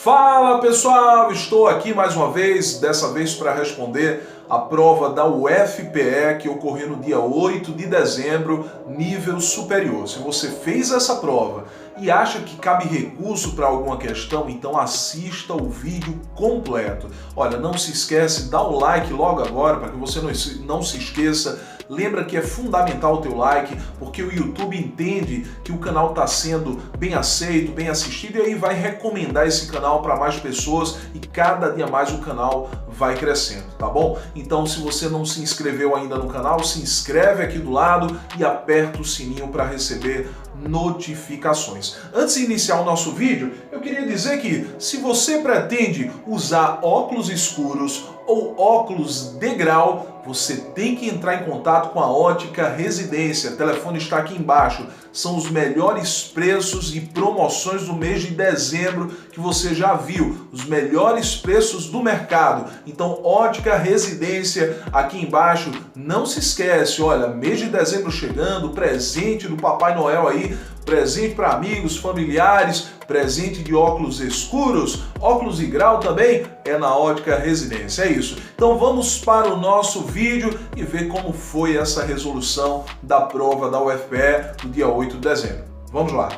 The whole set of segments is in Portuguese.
Fala pessoal, estou aqui mais uma vez, dessa vez para responder a prova da UFPE que ocorreu no dia 8 de dezembro, nível superior. Se você fez essa prova e acha que cabe recurso para alguma questão, então assista o vídeo completo. Olha, não se esquece, dá o like logo agora para que você não se esqueça. Lembra que é fundamental o teu like, porque o YouTube entende que o canal está sendo bem aceito, bem assistido, e aí vai recomendar esse canal para mais pessoas e cada dia mais o canal vai crescendo, tá bom? Então, se você não se inscreveu ainda no canal, se inscreve aqui do lado e aperta o sininho para receber notificações. Antes de iniciar o nosso vídeo, eu queria dizer que se você pretende usar óculos escuros ou óculos de grau, você tem que entrar em contato com a Ótica Residência. O telefone está aqui embaixo. São os melhores preços e promoções do mês de dezembro que você já viu. Os melhores preços do mercado. Então, Ótica Residência aqui embaixo. Não se esquece, olha, mês de dezembro chegando, presente do Papai Noel aí, presente para amigos, familiares, presente de óculos escuros, óculos de grau também é na Ótica Residência, é isso. Então vamos para o nosso vídeo e ver como foi essa resolução da prova da UFPE no dia 8 de dezembro. Vamos lá.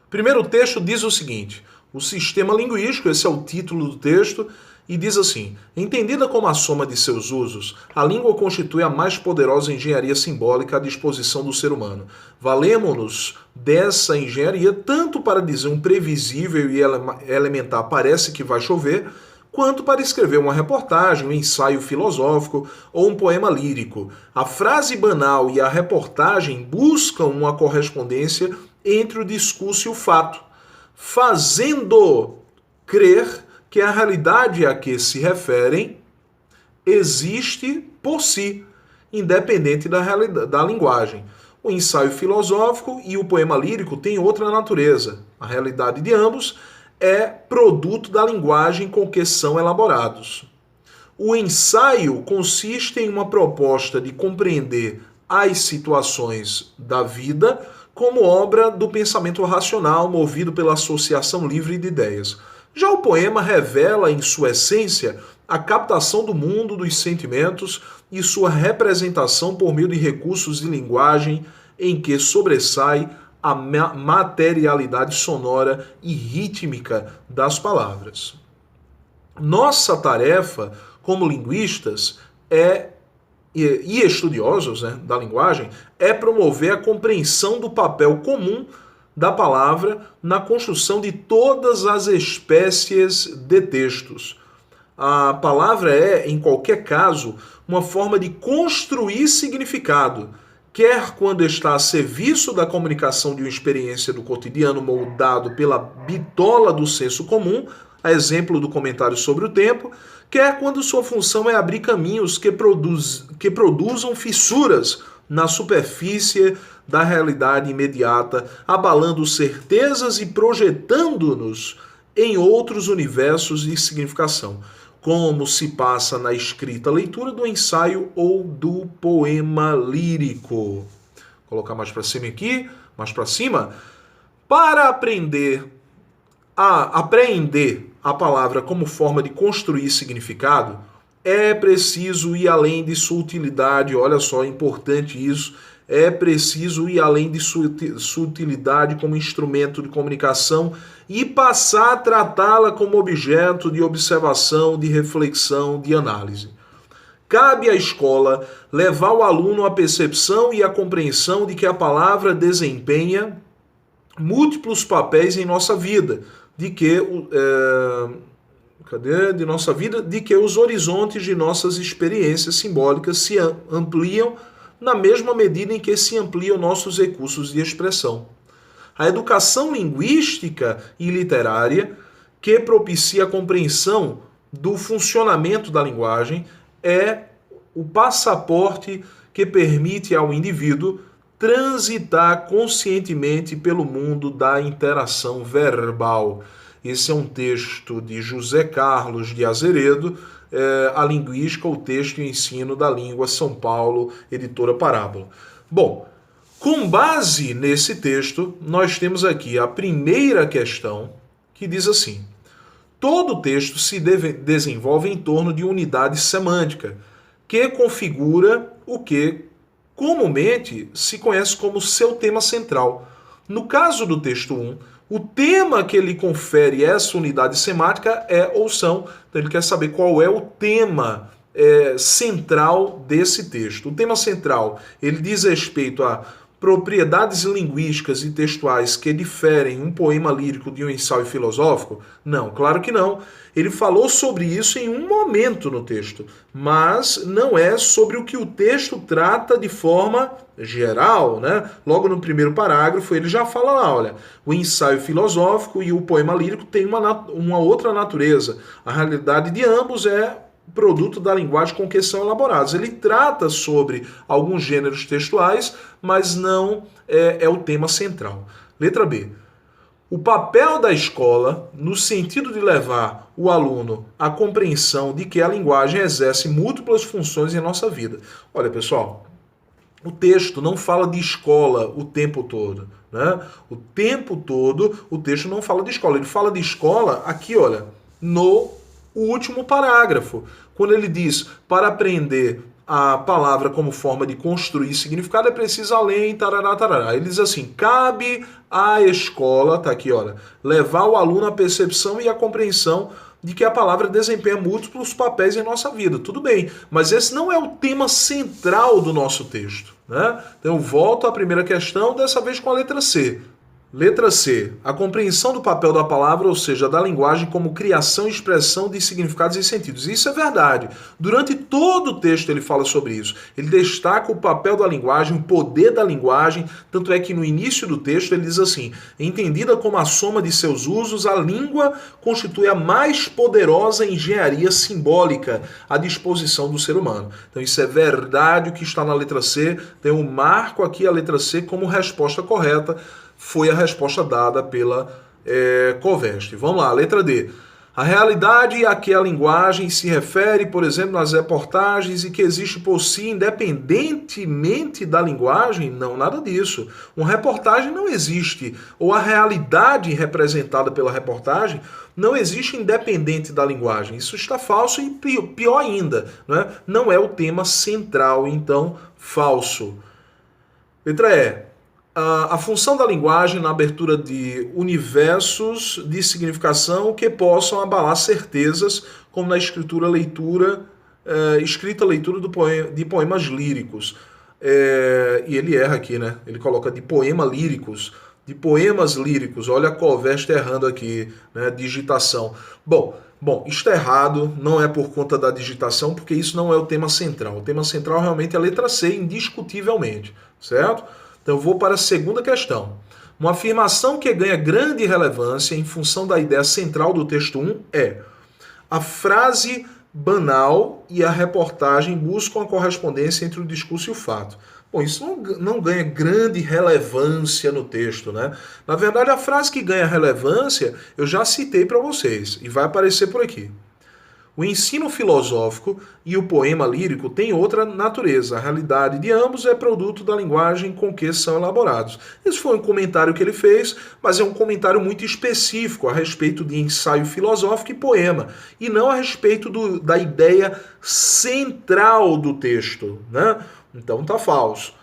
Primeiro texto diz o seguinte: o sistema linguístico, esse é o título do texto, e diz assim: entendida como a soma de seus usos, a língua constitui a mais poderosa engenharia simbólica à disposição do ser humano. Valemo-nos dessa engenharia tanto para dizer um previsível e elementar parece que vai chover, quanto para escrever uma reportagem, um ensaio filosófico ou um poema lírico. A frase banal e a reportagem buscam uma correspondência entre o discurso e o fato, fazendo crer que a realidade a que se referem existe por si, independente da linguagem. O ensaio filosófico e o poema lírico têm outra natureza. A realidade de ambos é produto da linguagem com que são elaborados. O ensaio consiste em uma proposta de compreender as situações da vida como obra do pensamento racional movido pela associação livre de ideias. Já o poema revela em sua essência a captação do mundo dos sentimentos e sua representação por meio de recursos de linguagem em que sobressai a materialidade sonora e rítmica das palavras. Nossa tarefa como linguistas e estudiosos, da linguagem é promover a compreensão do papel comum da palavra na construção de todas as espécies de textos. A palavra é, em qualquer caso, uma forma de construir significado, quer quando está a serviço da comunicação de uma experiência do cotidiano moldado pela bitola do senso comum, a exemplo do comentário sobre o tempo, quer quando sua função é abrir caminhos que produzam fissuras na superfície da realidade imediata, abalando certezas e projetando-nos em outros universos de significação, como se passa na escrita leitura do ensaio ou do poema lírico. Vou colocar mais para cima aqui, mais para cima. Para apreender a palavra como forma de construir significado, é preciso ir além de sua utilidade. Olha só, é importante isso. É preciso ir além de sua utilidade como instrumento de comunicação e passar a tratá-la como objeto de observação, de reflexão, de análise. Cabe à escola levar o aluno à percepção e à compreensão de que a palavra desempenha múltiplos papéis em nossa vida, de que os horizontes de nossas experiências simbólicas se ampliam na mesma medida em que se ampliam nossos recursos de expressão. A educação linguística e literária, que propicia a compreensão do funcionamento da linguagem, é o passaporte que permite ao indivíduo transitar conscientemente pelo mundo da interação verbal. Esse é um texto de José Carlos de Azeredo, a linguística, o texto e o ensino da língua, São Paulo, editora Parábola. Bom, com base nesse texto, nós temos aqui a primeira questão, que diz assim: todo texto se desenvolve em torno de unidade semântica, que configura o que comumente se conhece como seu tema central. No caso do texto 1, o tema que ele confere essa unidade semântica é ou são. Então ele quer saber qual é o tema central desse texto. O tema central, ele diz respeito a propriedades linguísticas e textuais que diferem um poema lírico de um ensaio filosófico? Não, claro que não. Ele falou sobre isso em um momento no texto, mas não é sobre o que o texto trata de forma geral, né? Logo no primeiro parágrafo ele já fala lá, olha, o ensaio filosófico e o poema lírico têm uma outra natureza. A realidade de ambos é produto da linguagem com que são elaborados. Ele trata sobre alguns gêneros textuais, mas não é o tema central. Letra B. O papel da escola, no sentido de levar o aluno à compreensão de que a linguagem exerce múltiplas funções em nossa vida. Olha, pessoal, o texto não fala de escola o tempo todo, né? O tempo todo o texto não fala de escola. Ele fala de escola aqui, olha, no último parágrafo, quando ele diz: para aprender a palavra como forma de construir significado é preciso além, tarará, tarará. Ele diz assim: cabe à escola, tá aqui, olha, levar o aluno à percepção e à compreensão de que a palavra desempenha múltiplos papéis em nossa vida. Tudo bem, mas esse não é o tema central do nosso texto, né? Então eu volto à primeira questão, dessa vez com a letra C. Letra C. A compreensão do papel da palavra, ou seja, da linguagem como criação e expressão de significados e sentidos. Isso é verdade. Durante todo o texto ele fala sobre isso. Ele destaca o papel da linguagem, o poder da linguagem, tanto é que no início do texto ele diz assim: entendida como a soma de seus usos, a língua constitui a mais poderosa engenharia simbólica à disposição do ser humano. Então isso é verdade o que está na letra C. Então eu marco aqui a letra C como resposta correta. Foi a resposta dada pela Coveste. Vamos lá, letra D. A realidade a que a linguagem se refere, por exemplo, nas reportagens e que existe por si independentemente da linguagem? Não, nada disso. Uma reportagem não existe, ou a realidade representada pela reportagem não existe independente da linguagem. Isso está falso e pior ainda, né? Não é o tema central, então falso. Letra E. A função da linguagem na abertura de universos de significação que possam abalar certezas, como na escrita leitura de poemas líricos. E ele erra aqui, né? Ele coloca de poemas líricos. Olha a Coveste errando aqui, né? Digitação. Bom, está errado, não é por conta da digitação, porque isso não é o tema central. O tema central realmente é a letra C, indiscutivelmente, certo? Então eu vou para a segunda questão. Uma afirmação que ganha grande relevância em função da ideia central do texto 1 é: a frase banal e a reportagem buscam a correspondência entre o discurso e o fato. Bom, isso não ganha grande relevância no texto, né? Na verdade, a frase que ganha relevância eu já citei para vocês e vai aparecer por aqui. O ensino filosófico e o poema lírico têm outra natureza. A realidade de ambos é produto da linguagem com que são elaborados. Esse foi um comentário que ele fez, mas é um comentário muito específico a respeito de ensaio filosófico e poema, e não a respeito da ideia central do texto, né? Então tá falso.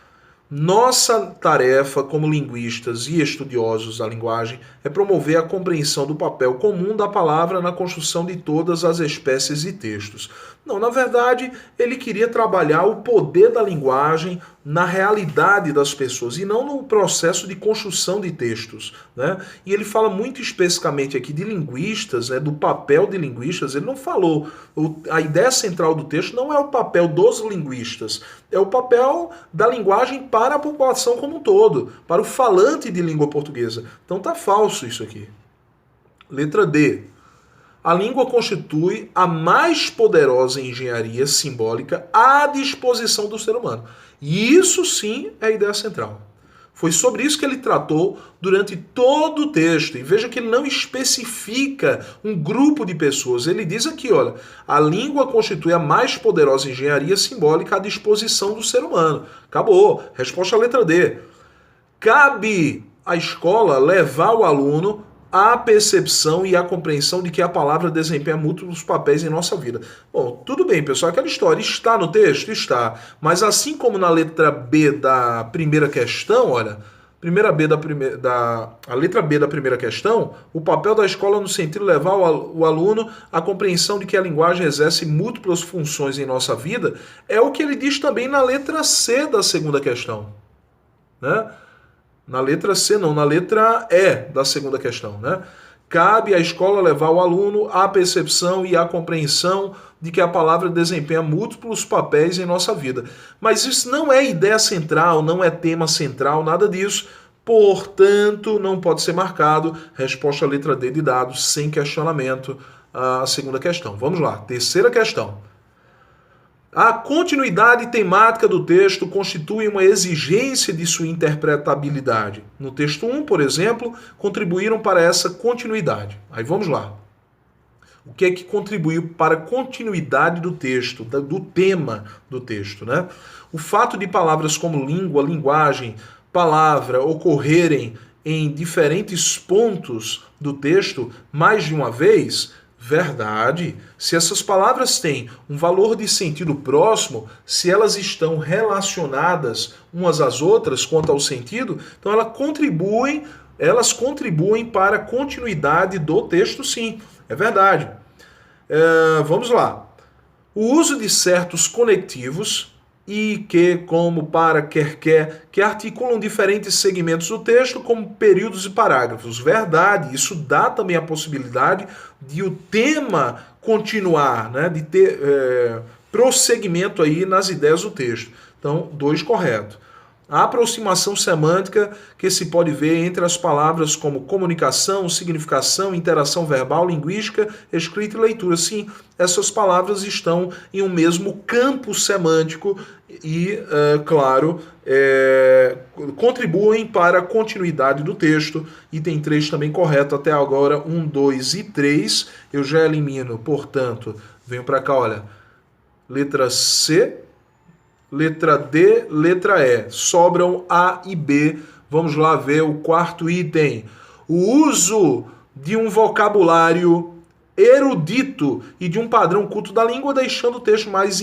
Nossa tarefa como linguistas e estudiosos da linguagem é promover a compreensão do papel comum da palavra na construção de todas as espécies de textos. Não, na verdade, ele queria trabalhar o poder da linguagem na realidade das pessoas e não no processo de construção de textos, né? E ele fala muito especificamente aqui de linguistas, né, do papel de linguistas. Ele não falou, a ideia central do texto não é o papel dos linguistas, é o papel da linguagem para a população como um todo, para o falante de língua portuguesa. Então tá falso isso aqui. Letra D. A língua constitui a mais poderosa engenharia simbólica à disposição do ser humano. E isso sim é a ideia central. Foi sobre isso que ele tratou durante todo o texto. E veja que ele não especifica um grupo de pessoas. Ele diz aqui, olha, a língua constitui a mais poderosa engenharia simbólica à disposição do ser humano. Acabou. Resposta à letra D. Cabe à escola levar o aluno à percepção e à compreensão de que a palavra desempenha múltiplos papéis em nossa vida. Bom, tudo bem, pessoal, aquela história está no texto? Está. Mas assim como na letra B da primeira questão, olha, a letra B da primeira questão, o papel da escola no sentido de levar o aluno à compreensão de que a linguagem exerce múltiplas funções em nossa vida, é o que ele diz também na letra C da segunda questão, né? Na letra C não, na letra E da segunda questão, né? Cabe à escola levar o aluno à percepção e à compreensão de que a palavra desempenha múltiplos papéis em nossa vida. Mas isso não é ideia central, não é tema central, nada disso. Portanto, não pode ser marcado. Resposta à letra D de dados, sem questionamento, a segunda questão. Vamos lá, terceira questão. A continuidade temática do texto constitui uma exigência de sua interpretabilidade. No texto 1, por exemplo, contribuíram para essa continuidade. Aí vamos lá. O que é que contribuiu para a continuidade do texto, do tema do texto, né? O fato de palavras como língua, linguagem, palavra ocorrerem em diferentes pontos do texto mais de uma vez. Verdade. Se essas palavras têm um valor de sentido próximo, se elas estão relacionadas umas às outras quanto ao sentido, então elas contribuem para a continuidade do texto, sim. É verdade. Vamos lá. O uso de certos conectivos e que, como, para, quer, que articulam diferentes segmentos do texto, como períodos e parágrafos. Verdade, isso dá também a possibilidade de o tema continuar, né, de ter prosseguimento aí nas ideias do texto. Então, 2 correto. A aproximação semântica que se pode ver entre as palavras como comunicação, significação, interação verbal, linguística, escrita e leitura. Sim, essas palavras estão em um mesmo campo semântico e, claro, contribuem para a continuidade do texto. Item 3 também correto até agora, 1, 2 e 3. Eu já elimino, portanto, venho para cá, olha, letra C, letra D, letra E. Sobram A e B. Vamos lá ver o quarto item. O uso de um vocabulário erudito e de um padrão culto da língua, deixando o texto mais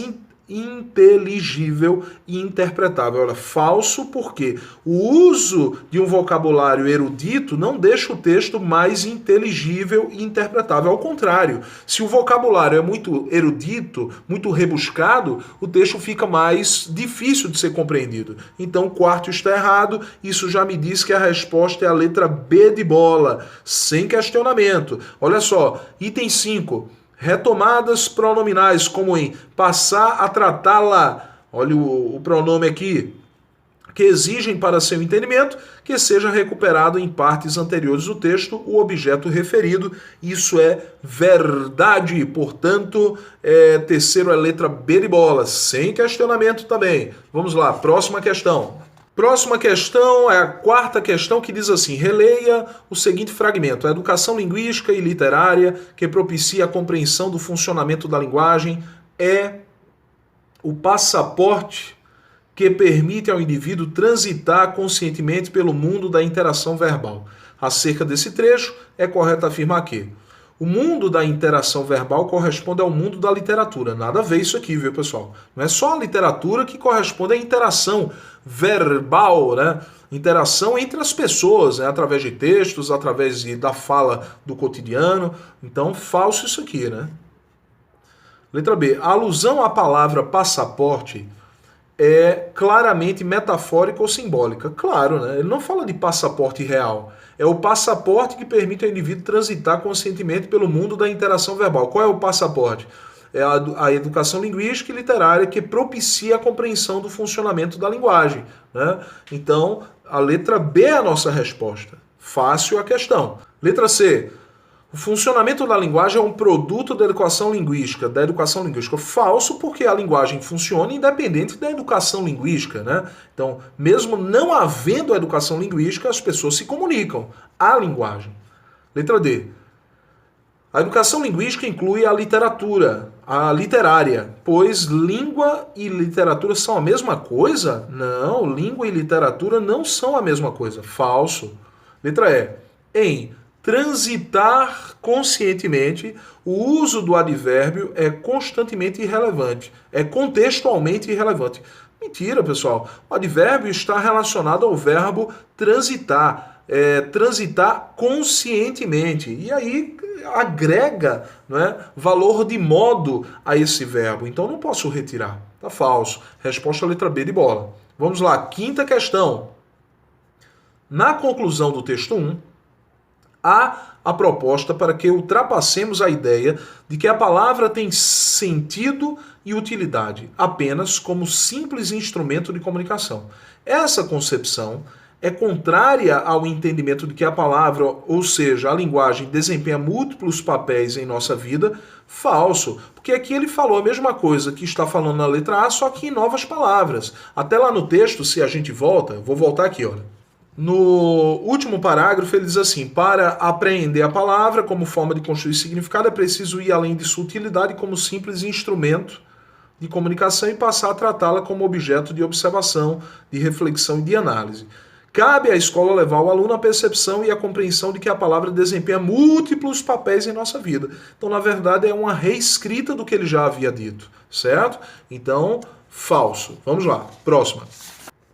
inteligível e interpretável. Olha, falso porque o uso de um vocabulário erudito não deixa o texto mais inteligível e interpretável. Ao contrário, se o vocabulário é muito erudito, muito rebuscado, o texto fica mais difícil de ser compreendido. Então, o quarto está errado. Isso já me diz que a resposta é a letra B de bola, sem questionamento. Olha só, item 5. Retomadas pronominais, como em passar a tratá-la, olha o pronome aqui, que exigem para seu entendimento que seja recuperado em partes anteriores do texto o objeto referido. Isso é verdade. Portanto, terceiro é letra B de bola, sem questionamento também. Vamos lá, próxima questão. Próxima questão é a quarta questão, que diz assim: releia o seguinte fragmento. A educação linguística e literária que propicia a compreensão do funcionamento da linguagem é o passaporte que permite ao indivíduo transitar conscientemente pelo mundo da interação verbal. Acerca desse trecho, é correto afirmar que o mundo da interação verbal corresponde ao mundo da literatura. Nada a ver isso aqui, viu, pessoal? Não é só a literatura que corresponde à interação verbal, né? Interação entre as pessoas, né? Através de textos, através da fala do cotidiano. Então, falso isso aqui, né? Letra B. A alusão à palavra passaporte é claramente metafórica ou simbólica. Claro, né? Ele não fala de passaporte real. É o passaporte que permite ao indivíduo transitar conscientemente pelo mundo da interação verbal. Qual é o passaporte? É a educação linguística e literária que propicia a compreensão do funcionamento da linguagem, né? Então, a letra B é a nossa resposta. Fácil a questão. Letra C. O funcionamento da linguagem é um produto da educação linguística. Falso, porque a linguagem funciona independente da educação linguística, né? Então, mesmo não havendo a educação linguística, as pessoas se comunicam. A linguagem. Letra D. A educação linguística inclui a literatura, a literária, pois língua e literatura são a mesma coisa? Não, língua e literatura não são a mesma coisa. Falso. Letra E. Em transitar conscientemente, o uso do advérbio é constantemente irrelevante, é contextualmente irrelevante. Mentira, pessoal. O advérbio está relacionado ao verbo transitar, transitar conscientemente. E aí agrega, não é, valor de modo a esse verbo. Então não posso retirar. Tá falso. Resposta letra B de bola. Vamos lá, quinta questão. Na conclusão do texto 1, há a proposta para que ultrapassemos a ideia de que a palavra tem sentido e utilidade apenas como simples instrumento de comunicação. Essa concepção é contrária ao entendimento de que a palavra, ou seja, a linguagem, desempenha múltiplos papéis em nossa vida. Falso, porque aqui ele falou a mesma coisa que está falando na letra A, só que em novas palavras. Até lá no texto, se a gente volta, vou voltar aqui, olha. No último parágrafo ele diz assim: para apreender a palavra como forma de construir significado é preciso ir além de sua utilidade como simples instrumento de comunicação e passar a tratá-la como objeto de observação, de reflexão e de análise. Cabe à escola levar o aluno à percepção e à compreensão de que a palavra desempenha múltiplos papéis em nossa vida. Então, na verdade, é uma reescrita do que ele já havia dito, certo? Então, falso. Vamos lá, próxima.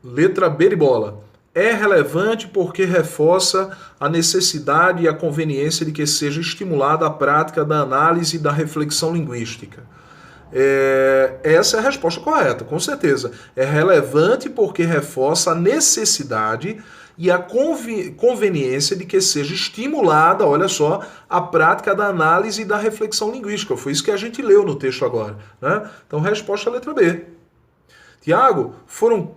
Letra B de bola. É relevante porque reforça a necessidade e a conveniência de que seja estimulada a prática da análise e da reflexão linguística. Essa é a resposta correta, com certeza. É relevante porque reforça a necessidade e a conveniência de que seja estimulada, olha só, a prática da análise e da reflexão linguística. Foi isso que a gente leu no texto agora, né? Então, resposta letra B. Tiago, foram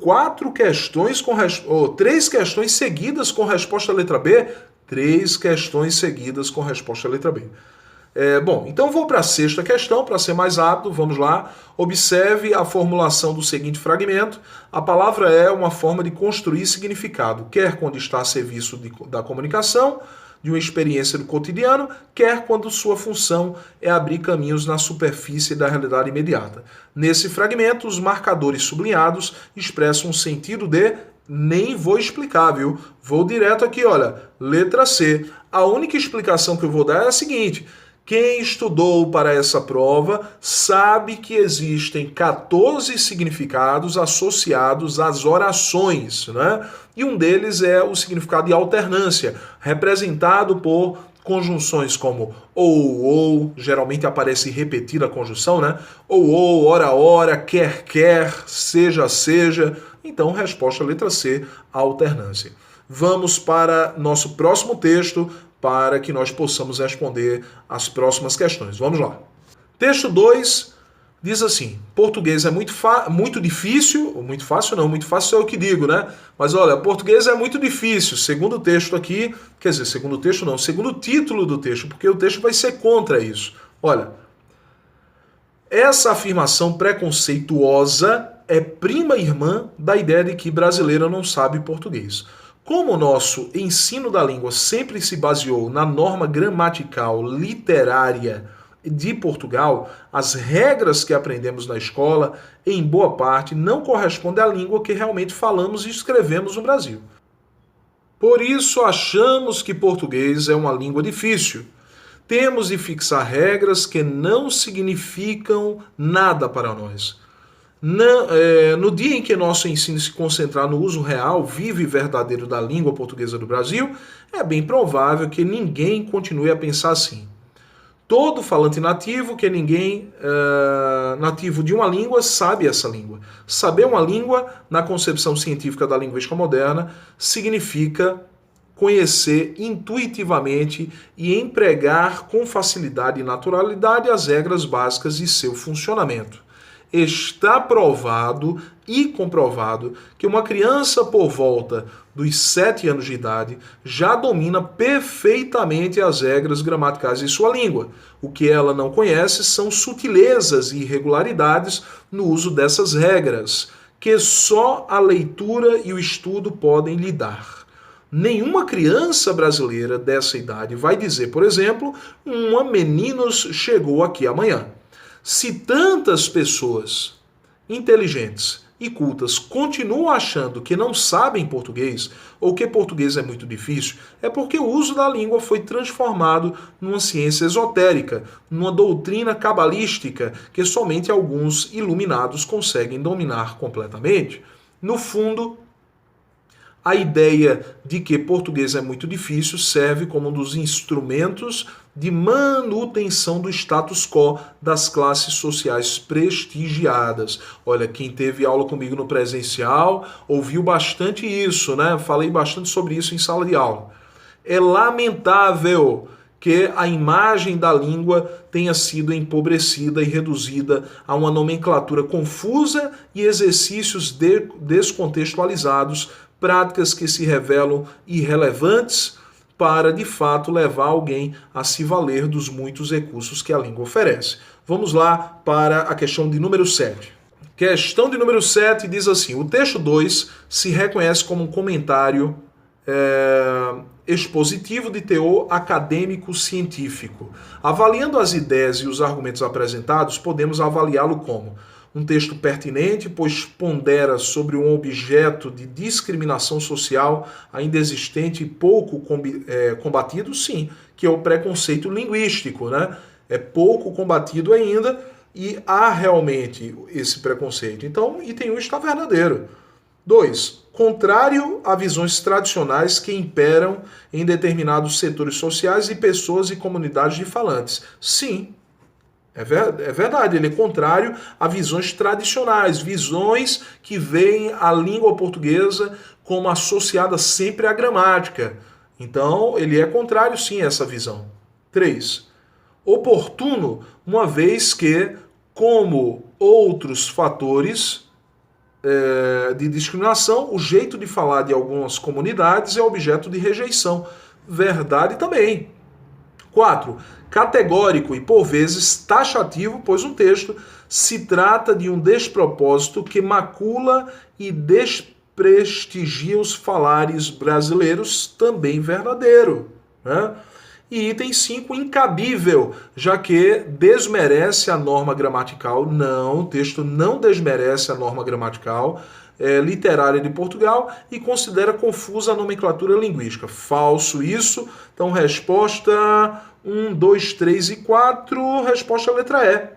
3 questões seguidas com resposta letra B? 3 questões seguidas com resposta letra B. Bom, então vou para a sexta questão, para ser mais rápido, vamos lá. Observe a formulação do seguinte fragmento. A palavra é uma forma de construir significado, quer quando está a serviço da comunicação, de uma experiência do cotidiano, quer quando sua função é abrir caminhos na superfície da realidade imediata. Nesse fragmento, os marcadores sublinhados expressam um sentido de nem vou explicar, viu? Vou direto aqui, olha, letra C. A única explicação que eu vou dar é a seguinte: quem estudou para essa prova sabe que existem 14 significados associados às orações, né? E um deles é o significado de alternância, representado por conjunções como ou, geralmente aparece repetida a conjunção, né? Ou, ora, quer, seja. Então, resposta letra C, alternância. Vamos para nosso próximo texto, para que nós possamos responder as próximas questões. Vamos lá. Texto 2 diz assim: português é muito difícil, ou muito fácil não, muito fácil é o que digo, né? Mas olha, português é muito difícil, segundo o texto aqui, quer dizer, segundo o texto não, segundo o título do texto, porque o texto vai ser contra isso. Olha, essa afirmação preconceituosa é prima irmã da ideia de que brasileiro não sabe português. Como o nosso ensino da língua sempre se baseou na norma gramatical literária de Portugal, as regras que aprendemos na escola, em boa parte, não correspondem à língua que realmente falamos e escrevemos no Brasil. Por isso, achamos que português é uma língua difícil. Temos de fixar regras que não significam nada para nós. No dia em que nosso ensino se concentrar no uso real, vivo e verdadeiro da língua portuguesa do Brasil, é bem provável que ninguém continue a pensar assim. Todo falante nativo, nativo de uma língua, sabe essa língua. Saber uma língua, na concepção científica da linguística moderna, significa conhecer intuitivamente e empregar com facilidade e naturalidade as regras básicas de seu funcionamento. Está provado e comprovado que uma criança por volta dos 7 anos de idade já domina perfeitamente as regras gramaticais de sua língua. O que ela não conhece são sutilezas e irregularidades no uso dessas regras, que só a leitura e o estudo podem lhe dar. Nenhuma criança brasileira dessa idade vai dizer, por exemplo, uma meninos chegou aqui amanhã. Se tantas pessoas inteligentes e cultas continuam achando que não sabem português ou que português é muito difícil, é porque o uso da língua foi transformado numa ciência esotérica, numa doutrina cabalística que somente alguns iluminados conseguem dominar completamente. No fundo, a ideia de que português é muito difícil serve como um dos instrumentos de manutenção do status quo das classes sociais prestigiadas. Olha, quem teve aula comigo no presencial ouviu bastante isso, né? Falei bastante sobre isso em sala de aula. É lamentável que a imagem da língua tenha sido empobrecida e reduzida a uma nomenclatura confusa e exercícios descontextualizados, práticas que se revelam irrelevantes para, de fato, levar alguém a se valer dos muitos recursos que a língua oferece. Vamos lá para a questão de número 7. Questão de número 7 diz assim: o texto 2 se reconhece como um comentário expositivo de teor acadêmico-científico. Avaliando as ideias e os argumentos apresentados, podemos avaliá-lo como um texto pertinente, pois pondera sobre um objeto de discriminação social ainda existente e pouco combatido, sim, que é o preconceito linguístico, né? É pouco combatido ainda e há realmente esse preconceito. Então, item 1 está verdadeiro. 2. Contrário a visões tradicionais que imperam em determinados setores sociais e pessoas e comunidades de falantes. Sim, é verdade, ele é contrário a visões tradicionais, visões que veem a língua portuguesa como associada sempre à gramática. Então, ele é contrário, sim, a essa visão. 3. Oportuno, uma vez que, como outros fatores de discriminação, o jeito de falar de algumas comunidades é objeto de rejeição. Verdade também. 4. Categórico e, por vezes, taxativo, pois um texto se trata de um despropósito que macula e desprestigia os falares brasileiros, também verdadeiro, né? E item 5, incabível, já que desmerece a norma gramatical. Não, o texto não desmerece a norma gramatical literária de Portugal e considera confusa a nomenclatura linguística. Falso isso. Então, resposta 1, 2, 3 e 4, resposta letra E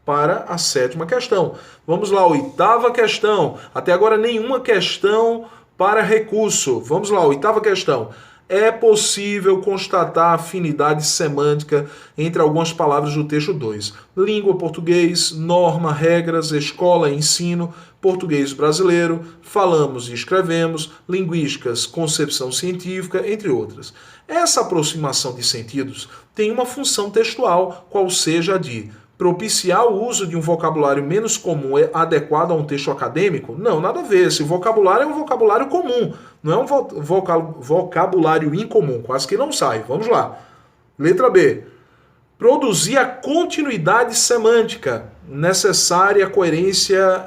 para a 7ª questão. Vamos lá, 8ª questão. Até agora nenhuma questão para recurso. Vamos lá, 8ª questão. É possível constatar afinidade semântica entre algumas palavras do texto 2. Língua, português, norma, regras, escola, ensino, português brasileiro, falamos e escrevemos, linguísticas, concepção científica, entre outras. Essa aproximação de sentidos tem uma função textual, qual seja a de propiciar o uso de um vocabulário menos comum e adequado a um texto acadêmico? Não, nada a ver. Esse vocabulário é um vocabulário comum, não é um vocabulário incomum, quase que não sai. Vamos lá. Letra B. Produzir a continuidade semântica necessária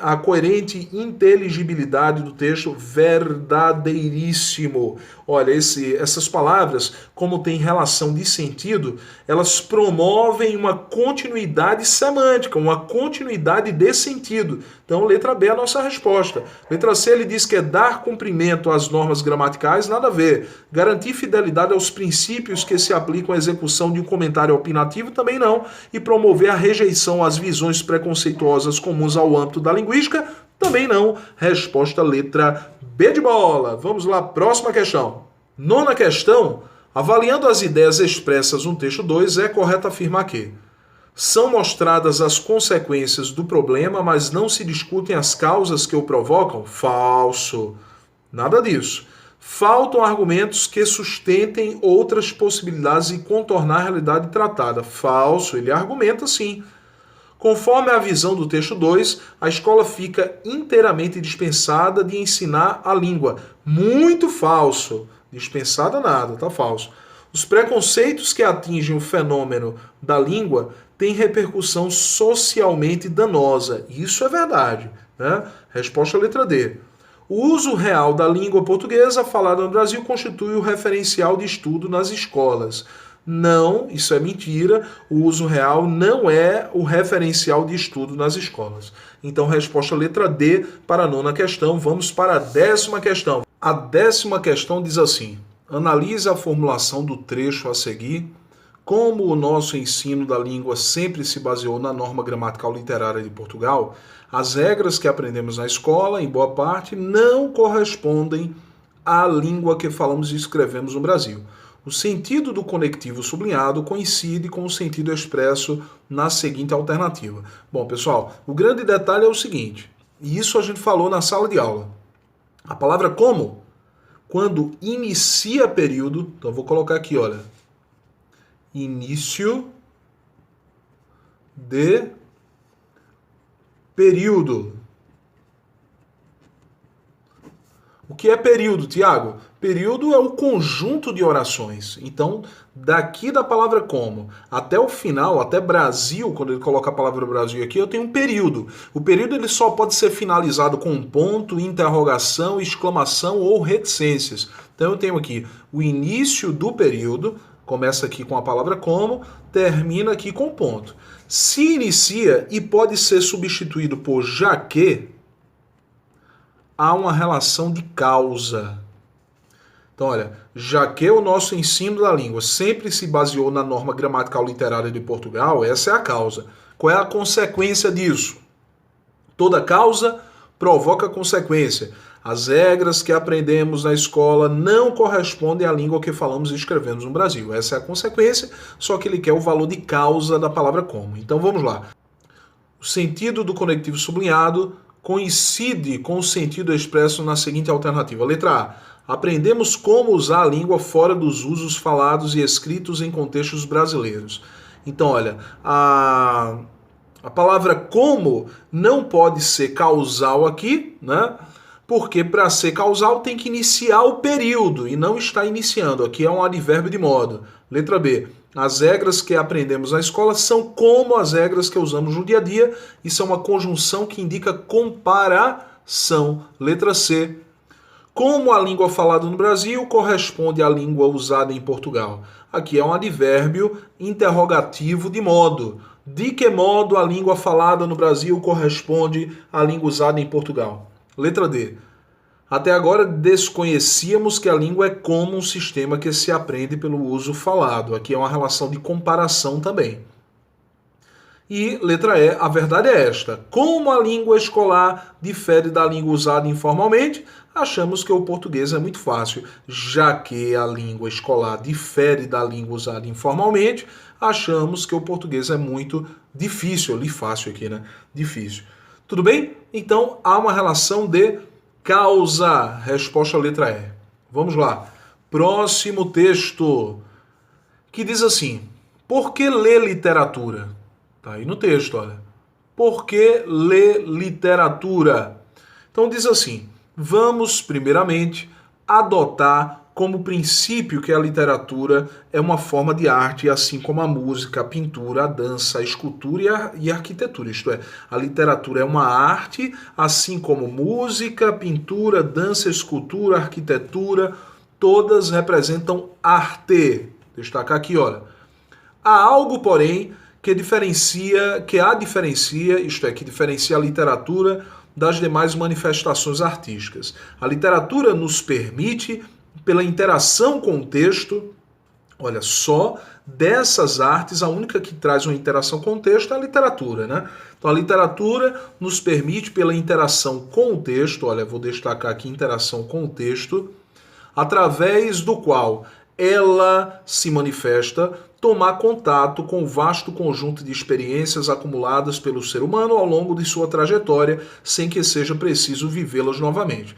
à coerente inteligibilidade do texto, verdadeiríssimo. Olha, essas palavras, como tem relação de sentido, elas promovem uma continuidade semântica, uma continuidade de sentido. Então, letra B é a nossa resposta. Letra C, ele diz que é dar cumprimento às normas gramaticais, nada a ver. Garantir fidelidade aos princípios que se aplicam à execução de um comentário opinativo, também não. E promover a rejeição às visões preconceituosas comuns ao âmbito da linguística, também não. Resposta letra B de bola. Vamos lá, próxima questão. 9ª questão. Avaliando as ideias expressas no texto 2, é correto afirmar que são mostradas as consequências do problema, mas não se discutem as causas que o provocam? Falso. Nada disso. Faltam argumentos que sustentem outras possibilidades de contornar a realidade tratada. Falso. Ele argumenta sim. Conforme a visão do texto 2, a escola fica inteiramente dispensada de ensinar a língua. Muito falso. Dispensada nada, tá falso. Os preconceitos que atingem o fenômeno da língua têm repercussão socialmente danosa. Isso é verdade, né? Resposta letra D. O uso real da língua portuguesa falada no Brasil constitui o referencial de estudo nas escolas. Não, isso é mentira. O uso real não é o referencial de estudo nas escolas. Então, resposta letra D para a 9ª questão. Vamos para a 10ª questão. A 10ª questão diz assim: analise a formulação do trecho a seguir. Como o nosso ensino da língua sempre se baseou na norma gramatical literária de Portugal, as regras que aprendemos na escola, em boa parte, não correspondem à língua que falamos e escrevemos no Brasil. O sentido do conectivo sublinhado coincide com o sentido expresso na seguinte alternativa. Bom, pessoal, o grande detalhe é o seguinte, e isso a gente falou na sala de aula. A palavra como, quando inicia período, então eu vou colocar aqui, olha, início de período. O que é período, Tiago? Período é o conjunto de orações. Então, daqui da palavra como até o final, até Brasil, quando ele coloca a palavra Brasil aqui, eu tenho um período. O período ele só pode ser finalizado com um ponto, interrogação, exclamação ou reticências. Então eu tenho aqui o início do período, começa aqui com a palavra como, termina aqui com ponto. Se inicia e pode ser substituído por já que, há uma relação de causa. Então, olha, já que o nosso ensino da língua sempre se baseou na norma gramatical literária de Portugal, essa é a causa. Qual é a consequência disso? Toda causa provoca consequência. As regras que aprendemos na escola não correspondem à língua que falamos e escrevemos no Brasil. Essa é a consequência, só que ele quer o valor de causa da palavra como. Então, vamos lá. O sentido do conectivo sublinhado coincide com o sentido expresso na seguinte alternativa. Letra A. Aprendemos como usar a língua fora dos usos falados e escritos em contextos brasileiros. Então, olha, a palavra como não pode ser causal aqui, né? Porque para ser causal tem que iniciar o período e não está iniciando. Aqui é um advérbio de modo. Letra B. As regras que aprendemos na escola são como as regras que usamos no dia a dia. Isso é uma conjunção que indica comparação. Letra C. Como a língua falada no Brasil corresponde à língua usada em Portugal. Aqui é um advérbio interrogativo de modo. De que modo a língua falada no Brasil corresponde à língua usada em Portugal? Letra D. Até agora desconhecíamos que a língua é como um sistema que se aprende pelo uso falado. Aqui é uma relação de comparação também. E letra E, a verdade é esta. Como a língua escolar difere da língua usada informalmente, achamos que o português é muito fácil. Já que a língua escolar difere da língua usada informalmente, achamos que o português é muito difícil. Eu li fácil aqui, né? Difícil. Tudo bem? Então, há uma relação de causa. Resposta letra E. Vamos lá. Próximo texto, que diz assim: por que ler literatura? Tá aí no texto, olha. Por que ler literatura? Então diz assim: vamos, primeiramente, adotar como princípio que a literatura é uma forma de arte, assim como a música, a pintura, a dança, a escultura e a arquitetura. Isto é, a literatura é uma arte, assim como música, pintura, dança, escultura, arquitetura, todas representam arte. Destacar aqui, olha. Há algo, porém, que diferencia a literatura das demais manifestações artísticas. A literatura nos permite, pela interação com o texto, olha só, dessas artes, a única que traz uma interação com o texto é a literatura, né? Então a literatura nos permite, pela interação com o texto, olha, vou destacar aqui interação com o texto, através do qual ela se manifesta, tomar contato com o vasto conjunto de experiências acumuladas pelo ser humano ao longo de sua trajetória, sem que seja preciso vivê-las novamente.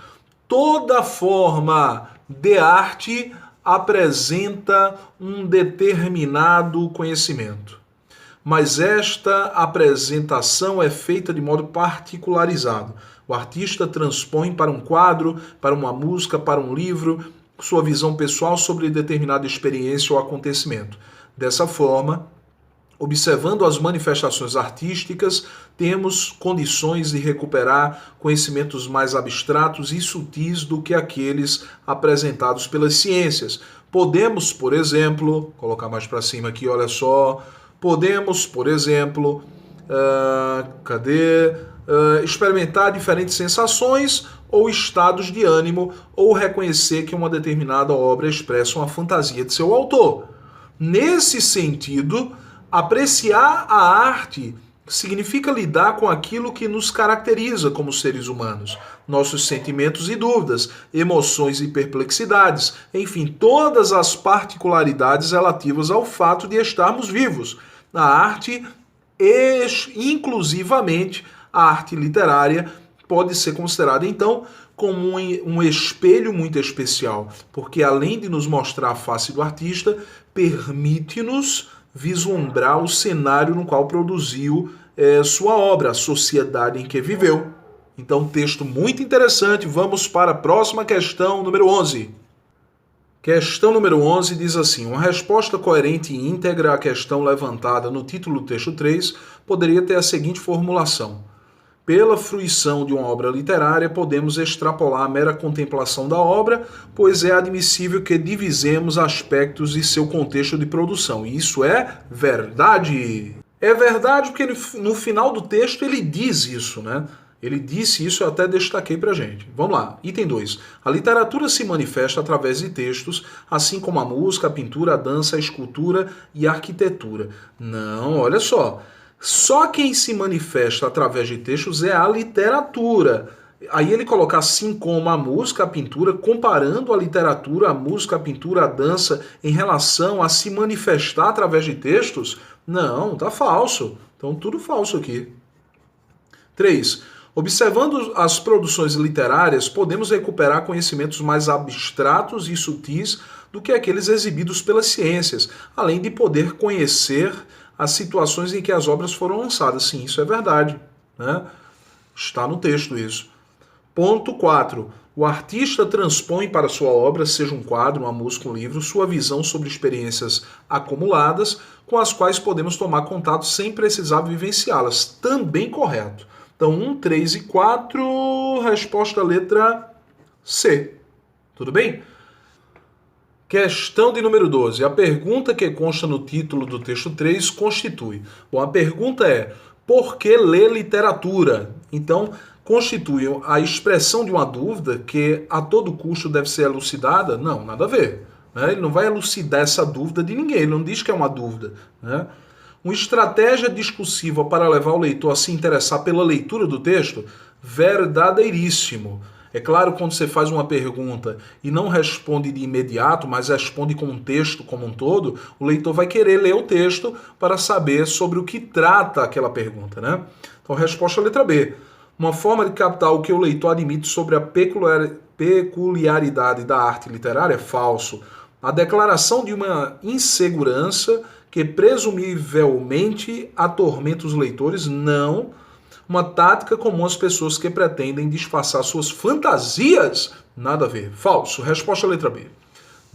Toda forma de arte apresenta um determinado conhecimento. mas esta apresentação é feita de modo particularizado. O artista transpõe para um quadro, para uma música, para um livro, sua visão pessoal sobre determinada experiência ou acontecimento. Dessa forma, observando as manifestações artísticas, temos condições de recuperar conhecimentos mais abstratos e sutis do que aqueles apresentados pelas ciências. Podemos, por exemplo, colocar mais para cima aqui, olha só, podemos, por exemplo, experimentar diferentes sensações ou estados de ânimo ou reconhecer que uma determinada obra expressa uma fantasia de seu autor. Nesse sentido, apreciar a arte significa lidar com aquilo que nos caracteriza como seres humanos, nossos sentimentos e dúvidas, emoções e perplexidades, enfim, todas as particularidades relativas ao fato de estarmos vivos. A arte, inclusivamente a arte literária, pode ser considerada então como um espelho muito especial, porque além de nos mostrar a face do artista, permite-nos vislumbrar o cenário no qual produziu sua obra, a sociedade em que viveu. Então, texto muito interessante. Vamos para a próxima questão, número 11. Questão número 11 diz assim: uma resposta coerente e íntegra à questão levantada no título do texto 3 poderia ter a seguinte formulação: pela fruição de uma obra literária, podemos extrapolar a mera contemplação da obra, pois é admissível que divisemos aspectos de seu contexto de produção. E isso é verdade. É verdade porque no final do texto ele diz isso, né? Ele disse isso, eu até destaquei pra gente. Vamos lá, item 2. A literatura se manifesta através de textos, assim como a música, a pintura, a dança, a escultura e a arquitetura. Não, olha só. Só quem se manifesta através de textos é a literatura. Aí ele coloca assim como a música, a pintura, comparando a literatura, a música, a pintura, a dança em relação a se manifestar através de textos? Não, tá falso. Então tudo falso aqui. 3. Observando as produções literárias, podemos recuperar conhecimentos mais abstratos e sutis do que aqueles exibidos pelas ciências, além de poder conhecer as situações em que as obras foram lançadas. Sim, isso é verdade, né? Está no texto isso. Ponto 4. O artista transpõe para sua obra, seja um quadro, uma música, um livro, sua visão sobre experiências acumuladas com as quais podemos tomar contato sem precisar vivenciá-las. Também correto. Então, 1, 3 e 4, resposta letra C. Tudo bem? Questão de número 12. A pergunta que consta no título do texto 3 constitui. Bom, a pergunta é: por que ler literatura? Então, constitui a expressão de uma dúvida que a todo custo deve ser elucidada? Não, nada a ver. Né? Ele não vai elucidar essa dúvida de ninguém, ele não diz que é uma dúvida. Né? Uma estratégia discursiva para levar o leitor a se interessar pela leitura do texto? Verdadeiríssimo. É claro, quando você faz uma pergunta e não responde de imediato, mas responde com um texto como um todo, o leitor vai querer ler o texto para saber sobre o que trata aquela pergunta, né? Então, resposta letra B. Uma forma de captar o que o leitor admite sobre a peculiaridade da arte literária é falso. A declaração de uma insegurança que presumivelmente atormenta os leitores, não. Uma tática comum às pessoas que pretendem disfarçar suas fantasias? Nada a ver. Falso. Resposta letra B.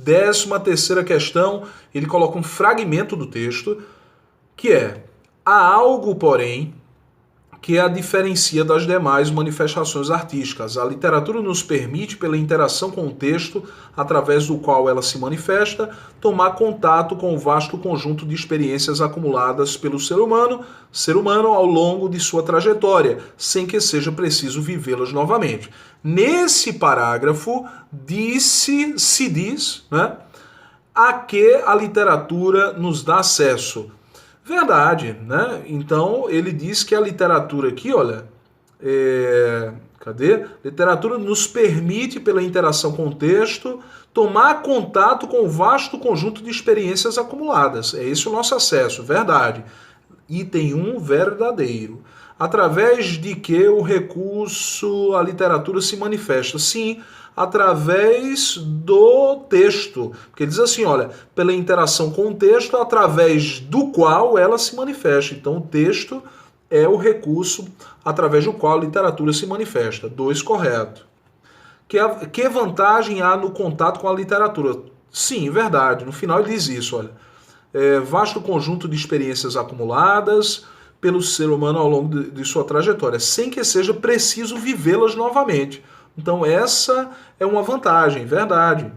13ª questão, ele coloca um fragmento do texto, que é: há algo, porém, que a diferencia das demais manifestações artísticas. A literatura nos permite, pela interação com o texto, através do qual ela se manifesta, tomar contato com o vasto conjunto de experiências acumuladas pelo ser humano ao longo de sua trajetória, sem que seja preciso vivê-las novamente. Nesse parágrafo, se diz, né, a que a literatura nos dá acesso. Verdade, né? Então ele diz que a literatura aqui, olha, literatura nos permite, pela interação com o texto, tomar contato com o vasto conjunto de experiências acumuladas. É esse o nosso acesso, verdade. Item 1, verdadeiro. Através de que o recurso à literatura se manifesta? Sim, através do texto. Porque diz assim, olha, pela interação com o texto, através do qual ela se manifesta. Então, o texto é o recurso através do qual a literatura se manifesta. 2, correto. Que vantagem há no contato com a literatura? Sim, verdade. No final ele diz isso, olha. Vasto conjunto de experiências acumuladas pelo ser humano ao longo de sua trajetória, sem que seja preciso vivê-las novamente. Então essa é uma vantagem, verdade.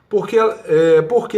Porque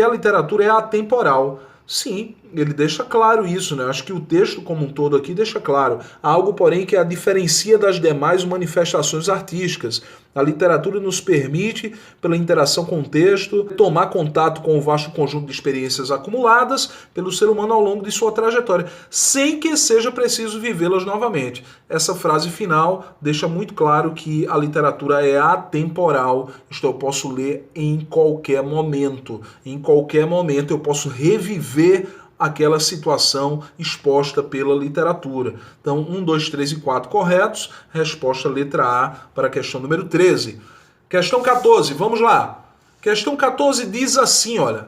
a literatura é atemporal. Sim, ele deixa claro isso, né? Acho que o texto como um todo aqui deixa claro. Algo, porém, que a diferencia das demais manifestações artísticas. A literatura nos permite, pela interação com o texto, tomar contato com o vasto conjunto de experiências acumuladas pelo ser humano ao longo de sua trajetória, sem que seja preciso vivê-las novamente. Essa frase final deixa muito claro que a literatura é atemporal, isto eu posso ler em qualquer momento. Em qualquer momento eu posso reviver aquela situação exposta pela literatura. Então, 1, 2, 3 e 4 corretos. Resposta letra A para a questão número 13. Questão 14, vamos lá. Questão 14 diz assim, olha.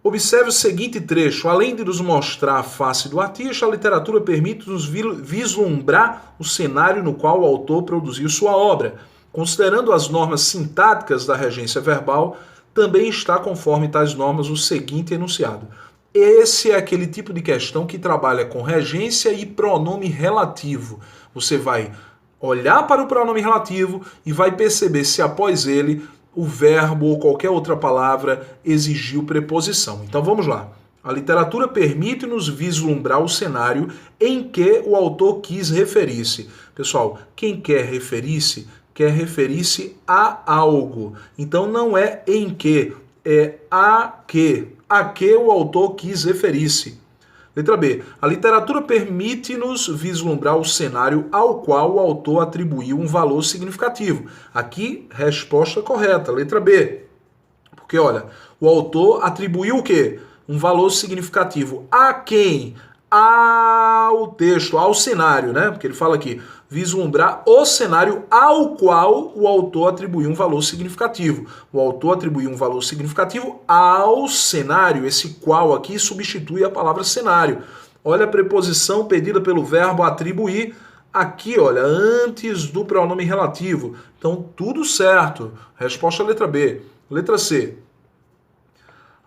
Observe o seguinte trecho. Além de nos mostrar a face do artista, a literatura permite-nos vislumbrar o cenário no qual o autor produziu sua obra. Considerando as normas sintáticas da regência verbal, também está conforme tais normas o seguinte enunciado. Esse é aquele tipo de questão que trabalha com regência e pronome relativo. Você vai olhar para o pronome relativo e vai perceber se após ele o verbo ou qualquer outra palavra exigiu preposição. Então vamos lá. A literatura permite-nos vislumbrar o cenário em que o autor quis referir-se. Pessoal, quem quer referir-se a algo. Então não é em que, é a que o autor quis referir-se. Letra B. A literatura permite-nos vislumbrar o cenário ao qual o autor atribuiu um valor significativo. Aqui, resposta correta, letra B. Porque, olha, o autor atribuiu o quê? Um valor significativo. A quem? Ao texto, ao cenário, né? Porque ele fala aqui, vislumbrar o cenário ao qual o autor atribuiu um valor significativo. O autor atribuiu um valor significativo ao cenário. Esse qual aqui substitui a palavra cenário. Olha a preposição pedida pelo verbo atribuir. Aqui, olha, antes do pronome relativo. Então, tudo certo. Resposta letra B. Letra C.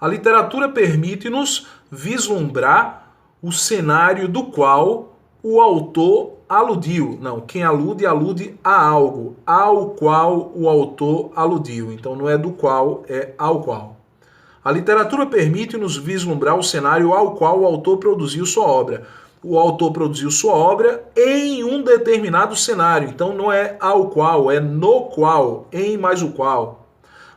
A literatura permite-nos vislumbrar o cenário do qual o autor aludiu. Não, quem alude a algo, ao qual o autor aludiu. Então não é do qual, é ao qual. A literatura permite-nos vislumbrar o cenário ao qual o autor produziu sua obra. O autor produziu sua obra em um determinado cenário. Então não é ao qual, é no qual, em mais o qual.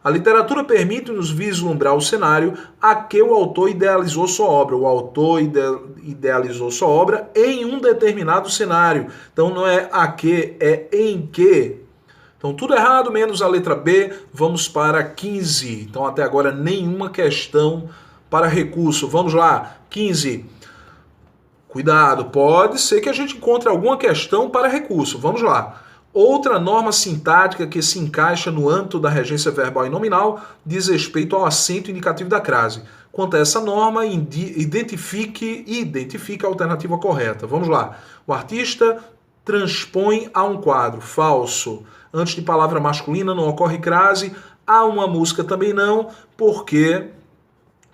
A literatura permite-nos vislumbrar o cenário a que o autor idealizou sua obra. O autor idealizou sua obra em um determinado cenário. Então não é a que, é em que. Então tudo errado, menos a letra B. Vamos para 15. Então até agora nenhuma questão para recurso. Vamos lá, 15. Cuidado, pode ser que a gente encontre alguma questão para recurso. Vamos lá. Outra norma sintática que se encaixa no âmbito da regência verbal e nominal diz respeito ao acento indicativo da crase. Quanto a essa norma, identifique a alternativa correta. Vamos lá. O artista transpõe a um quadro. Falso. Antes de palavra masculina não ocorre crase. Há uma música também não, porque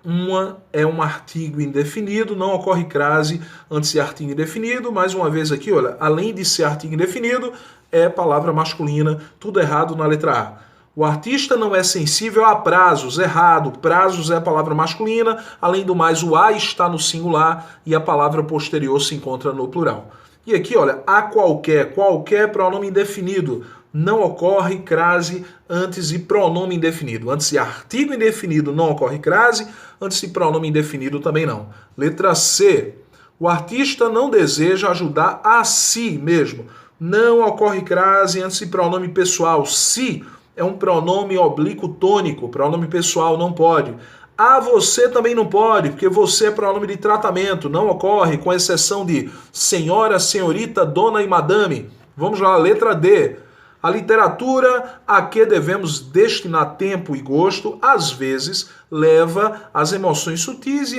uma é um artigo indefinido, não ocorre crase antes de artigo indefinido. Mais uma vez aqui, olha, além de ser artigo indefinido, é palavra masculina, tudo errado na letra A. O artista não é sensível a prazos, errado. Prazos é a palavra masculina, além do mais o A está no singular e a palavra posterior se encontra no plural. E aqui, olha, a qualquer pronome indefinido, não ocorre crase antes de pronome indefinido. Antes de artigo indefinido não ocorre crase, antes de pronome indefinido também não. Letra C. O artista não deseja ajudar a si mesmo. Não ocorre crase antes de pronome pessoal. Si é um pronome oblíquo tônico. Pronome pessoal não pode. A você também não pode, porque você é pronome de tratamento, não ocorre, com exceção de senhora, senhorita, dona e madame. Vamos lá, letra D. A literatura a que devemos destinar tempo e gosto, às vezes, leva às emoções sutis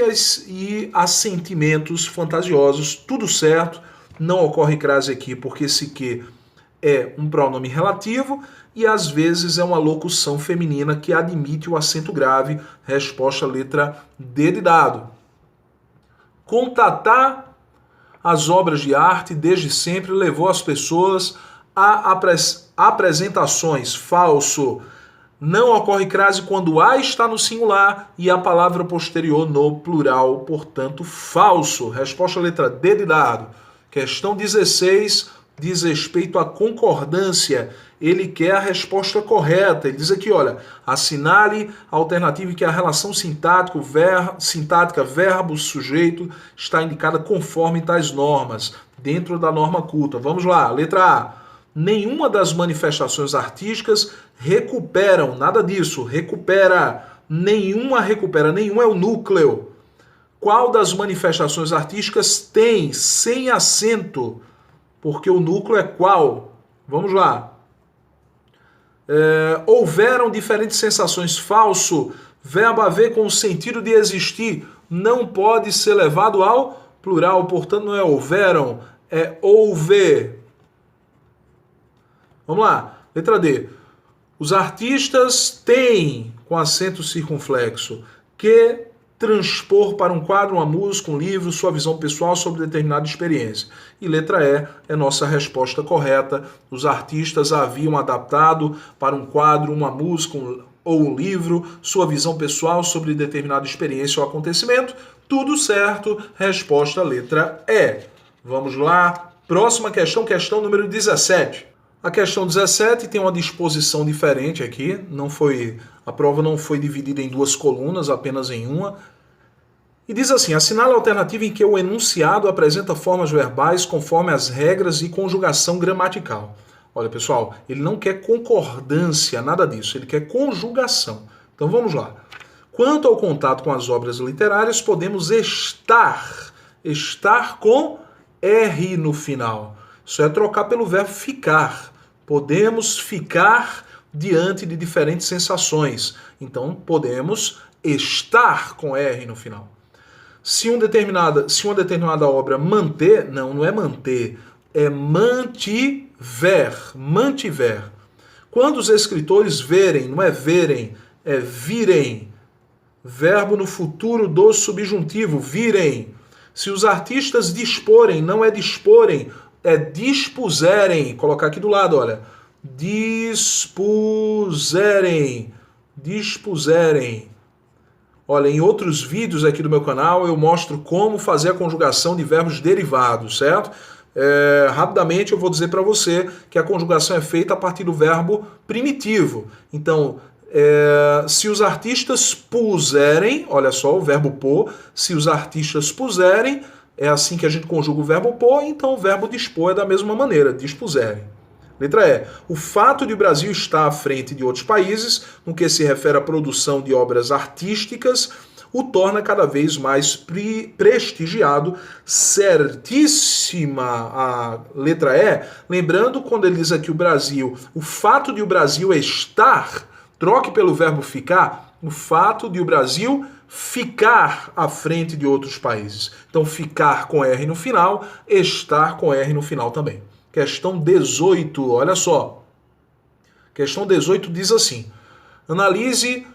e a sentimentos fantasiosos. Tudo certo, não ocorre crase aqui, porque esse que é um pronome relativo e às vezes é uma locução feminina que admite o acento grave. Resposta letra D de dado. Contatar as obras de arte desde sempre levou as pessoas a apresentações. Falso. Não ocorre crase quando a está no singular e a palavra posterior no plural, portanto, falso. Resposta letra D de dado. Questão 16 diz respeito à concordância. Ele quer a resposta correta. Ele diz aqui, olha, assinale a alternativa em que a relação sintática verbo-sujeito está indicada conforme tais normas, dentro da norma culta. Vamos lá, letra A. Nenhuma das manifestações artísticas recuperam, nada disso, recupera, nenhuma é o núcleo. Qual das manifestações artísticas tem sem acento? Porque o núcleo é qual? Vamos lá. Houveram diferentes sensações. Falso. Verbo haver com o sentido de existir não pode ser levado ao plural. Portanto, não é houveram, é houve. Vamos lá. Letra D. Os artistas têm, com acento circunflexo, que transpor para um quadro, uma música, um livro, sua visão pessoal sobre determinada experiência. E letra E é nossa resposta correta. Os artistas haviam adaptado para um quadro, uma música ou um livro, sua visão pessoal sobre determinada experiência ou acontecimento. Tudo certo. Resposta letra E. Vamos lá. Próxima questão, questão número 17. A questão 17 tem uma disposição diferente aqui. A prova não foi dividida em duas colunas, apenas em uma. E diz assim, assinala a alternativa em que o enunciado apresenta formas verbais conforme as regras de conjugação gramatical. Olha, pessoal, ele não quer concordância, nada disso, ele quer conjugação. Então vamos lá. Quanto ao contato com as obras literárias, podemos estar com R no final. Isso é trocar pelo verbo ficar. Podemos ficar diante de diferentes sensações. Então, podemos estar com R no final. Se uma determinada obra manter, não é manter, é mantiver. Quando os escritores verem, não é verem, é virem. Verbo no futuro do subjuntivo, virem. Se os artistas disporem, não é disporem, é dispuserem. Colocar aqui do lado, olha. Dispuserem. Olha, em outros vídeos aqui do meu canal eu mostro como fazer a conjugação de verbos derivados, certo? Rapidamente eu vou dizer para você que a conjugação é feita a partir do verbo primitivo. Então, se os artistas puserem, olha só o verbo pôr, se os artistas puserem, é assim que a gente conjuga o verbo pôr, então o verbo dispor é da mesma maneira, dispuserem. Letra E. O fato de o Brasil estar à frente de outros países, no que se refere à produção de obras artísticas, o torna cada vez mais prestigiado. Certíssima a letra E. Lembrando, quando ele diz aqui o Brasil, o fato de o Brasil estar, troque pelo verbo ficar, o fato de o Brasil ficar à frente de outros países. Então, ficar com R no final, estar com R no final também. Questão 18, olha só. Questão 18 diz assim: analise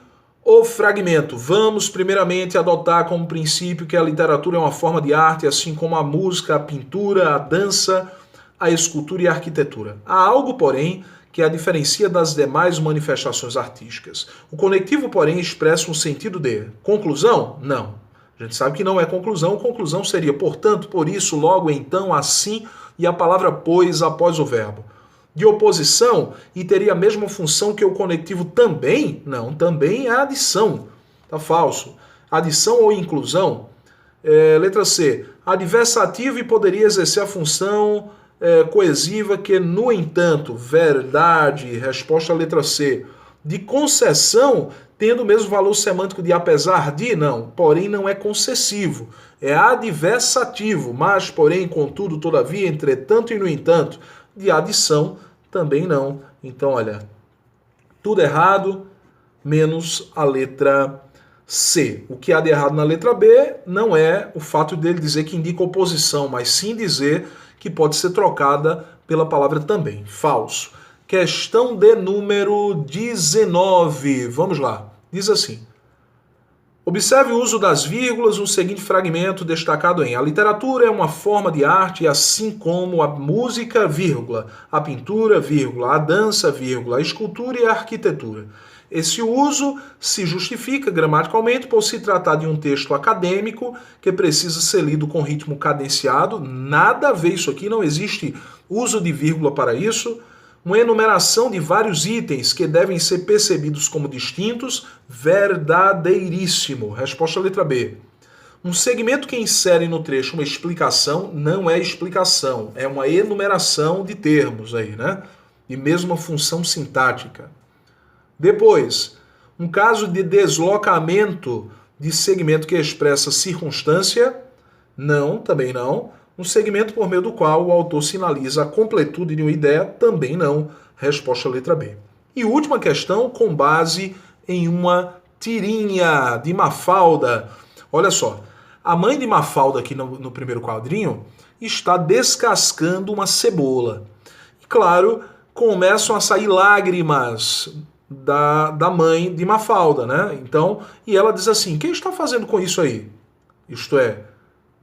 o fragmento. Vamos, primeiramente, adotar como princípio que a literatura é uma forma de arte, assim como a música, a pintura, a dança, a escultura e a arquitetura. Há algo, porém, que a diferencia das demais manifestações artísticas. O conectivo, porém, expressa um sentido de conclusão? Não. A gente sabe que não é conclusão. Conclusão seria, portanto, por isso, logo, então, assim, e a palavra pois após o verbo. De oposição, e teria a mesma função que o conectivo também? Não, também é adição. Tá falso. Adição ou inclusão? Letra C. Adversativo e poderia exercer a função coesiva que, no entanto, verdade. Resposta letra C. de concessão tendo o mesmo valor semântico de apesar de? Não. Porém não é concessivo. É adversativo. Mas, porém, contudo, todavia, entretanto e no entanto. De adição também não. Então, olha, tudo errado, menos a letra C. O que há de errado na letra B não é o fato dele dizer que indica oposição, mas sim dizer que pode ser trocada pela palavra também. Falso. Questão de número 19. Vamos lá. Diz assim. Observe o uso das vírgulas no seguinte fragmento destacado em: a literatura é uma forma de arte, assim como a música, vírgula, a pintura, vírgula, a dança, vírgula, a escultura e a arquitetura. Esse uso se justifica gramaticalmente por se tratar de um texto acadêmico que precisa ser lido com ritmo cadenciado. Nada a ver isso aqui, não existe uso de vírgula para isso. Uma enumeração de vários itens que devem ser percebidos como distintos, verdadeiríssimo. Resposta letra B. Um segmento que insere no trecho uma explicação não é explicação, é uma enumeração de termos aí, né? De mesma função sintática. Depois, um caso de deslocamento de segmento que expressa circunstância, não, também não. Um segmento por meio do qual o autor sinaliza a completude de uma ideia, também não. Resposta letra B. E última questão, com base em uma tirinha de Mafalda. Olha só, a mãe de Mafalda aqui no primeiro quadrinho está descascando uma cebola. E claro, começam a sair lágrimas da mãe de Mafalda, né? Então, e ela diz assim, quem está fazendo com isso aí? Isto é,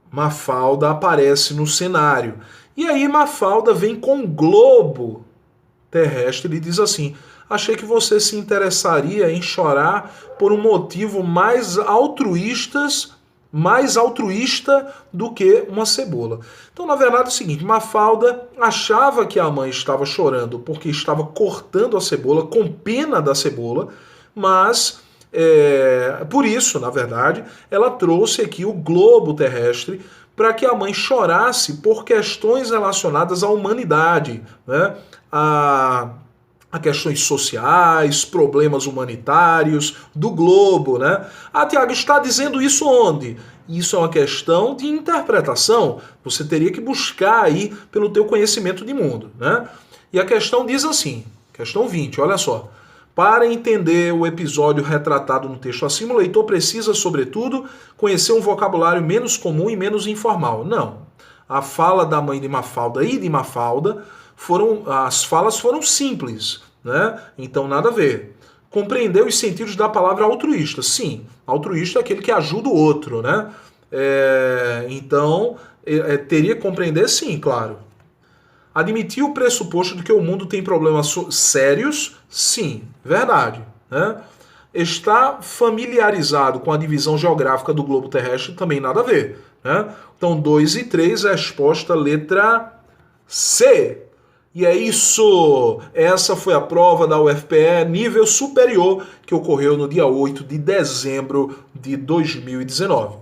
Mafalda aparece no cenário. E aí Mafalda vem com um globo terrestre e diz assim, achei que você se interessaria em chorar por um motivo mais altruísta do que uma cebola. Então, na verdade, é o seguinte, Mafalda achava que a mãe estava chorando porque estava cortando a cebola, com pena da cebola, mas por isso, na verdade, ela trouxe aqui o globo terrestre para que a mãe chorasse por questões relacionadas à humanidade, né? A questões sociais, problemas humanitários do globo, né? Ah, Tiago, está dizendo isso onde? Isso é uma questão de interpretação. Você teria que buscar aí pelo teu conhecimento de mundo, né? E a questão diz assim, questão 20, olha só. Para entender o episódio retratado no texto acima, o leitor precisa, sobretudo, conhecer um vocabulário menos comum e menos informal. Não. A fala da mãe de Mafalda e de Mafalda as falas foram simples, né? Então nada a ver. Compreender os sentidos da palavra altruísta. Sim, altruísta é aquele que ajuda o outro, né? Então, teria que compreender, sim, claro. Admitir o pressuposto de que o mundo tem problemas sérios, sim, verdade, né? Está familiarizado com a divisão geográfica do globo terrestre, também nada a ver, né? Então, 2 e 3, resposta letra C. E é isso! Essa foi a prova da UFPE nível superior que ocorreu no dia 8 de dezembro de 2019.